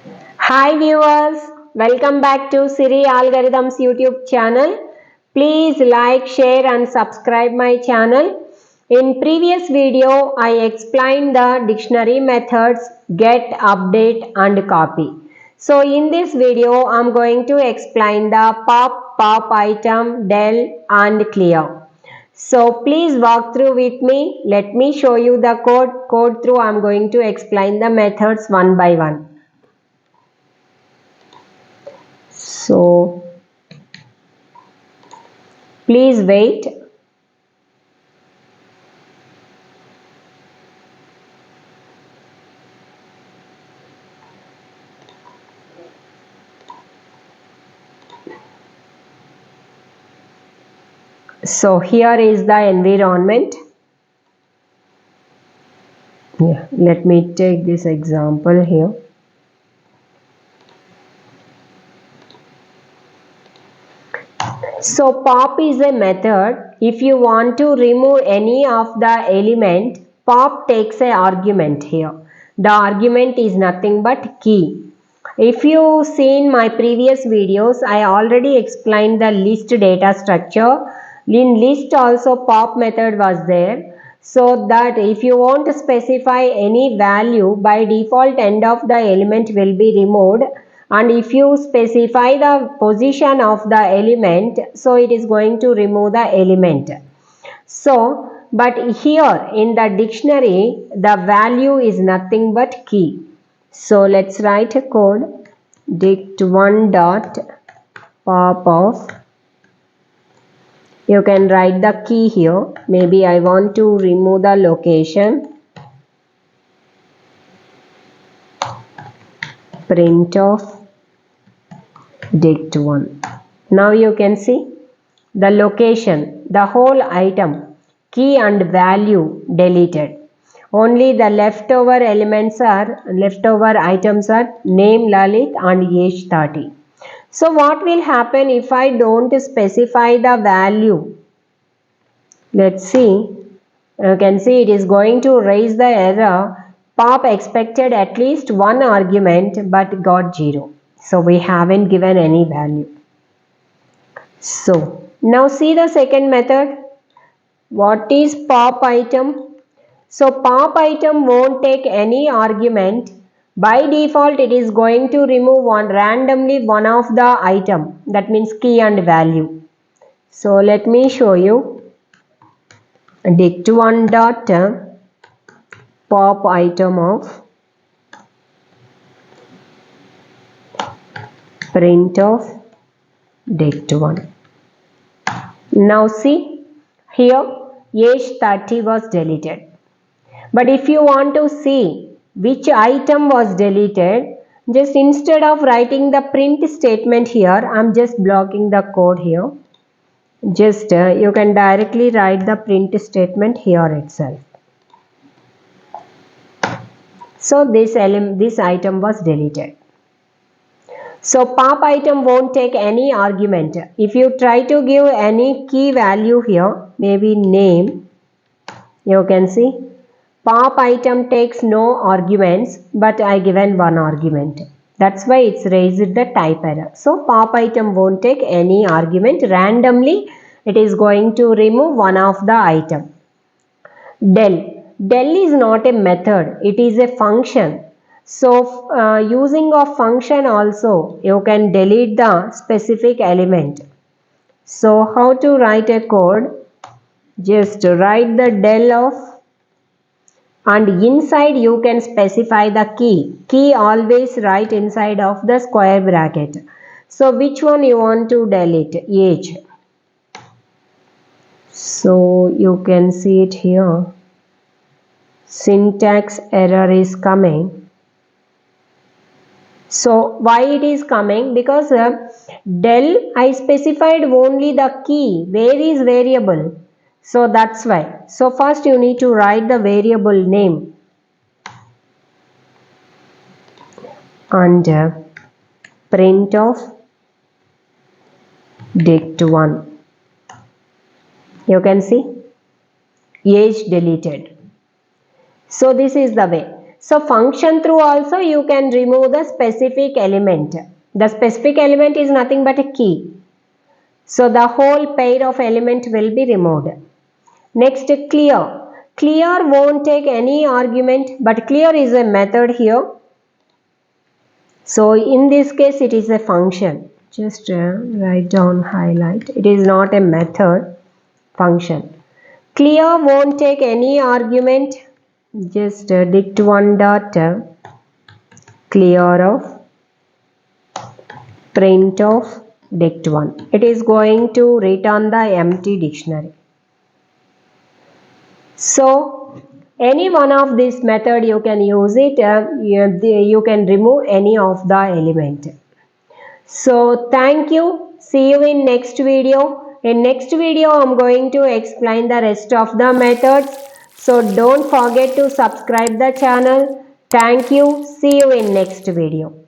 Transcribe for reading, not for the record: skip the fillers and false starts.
Hi viewers, welcome back to Siri Algorithms YouTube channel. Please like, share and subscribe my channel. In previous video, I explained the dictionary methods get, update and copy. So in this video, I am going to explain the pop item, del and clear. So please walk through with me. Let me show you the code through I am going to explain the methods one by one. So please wait. So here is the environment. Let me take this example here. So pop is a method. If you want to remove any of the element, pop takes an argument here. The argument is nothing but key. If you seen my previous videos, I already explained the list data structure. In list also pop method was there. So that if you want to specify any value, by default end of the element will be removed, and if you specify the position of the element, so it is going to remove the element. So but here in the dictionary the value is nothing but key. So let's write a code dict1 dot pop of. You can write the key here. Maybe I want to remove the location. Print of dict1. Now you can see the location, the whole item, key and value deleted. Only the leftover items are name Lalit and age 30. So what will happen if I don't specify the value? Let's see. You can see it is going to raise the error. Pop expected at least one argument but got 0. So we haven't given any value. So now see the second method. What is pop item? So pop item won't take any argument. By default it is going to remove randomly one of the item, that means key and value. So let me show you. Dict1 dot pop item of print of dict1. Now see here age 30 was deleted. But if you want to see which item was deleted, just instead of writing the print statement here, I am just blocking the code here. Just you can directly write the print statement here itself. So this item was deleted. So pop item won't take any argument. If you try to give any key value here, maybe name, you can see pop item takes no arguments, but I given one argument. That's why it's raised the type error. So pop item won't take any argument. Randomly it is going to remove one of the item. Del. Del is not a method. It is a function. So using a function also you can delete the specific element. So how to write a code? Just write the del of, and inside you can specify the key. Key always write inside of the square bracket. So which one you want to delete? Age. So you can see it here. Syntax error is coming. So why it is coming? Because del I specified only the key. Where is variable? So that's why. So first you need to write the variable name. And print of dict1. You can see age deleted. So this is the way. So function through also you can remove the specific element. The specific element is nothing but a key. So the whole pair of element will be removed. Next, clear. Clear won't take any argument, but clear is a method here. So in this case it is a function. Just write down, highlight. It is not a method, function. Clear won't take any argument. Just dict1 dot clear of print of dict1. It is going to return the empty dictionary. So any one of this method you can use it. You can remove any of the element. So thank you. See you in next video. In next video I am going to explain the rest of the methods. So don't forget to subscribe the channel. Thank you. See you in next video.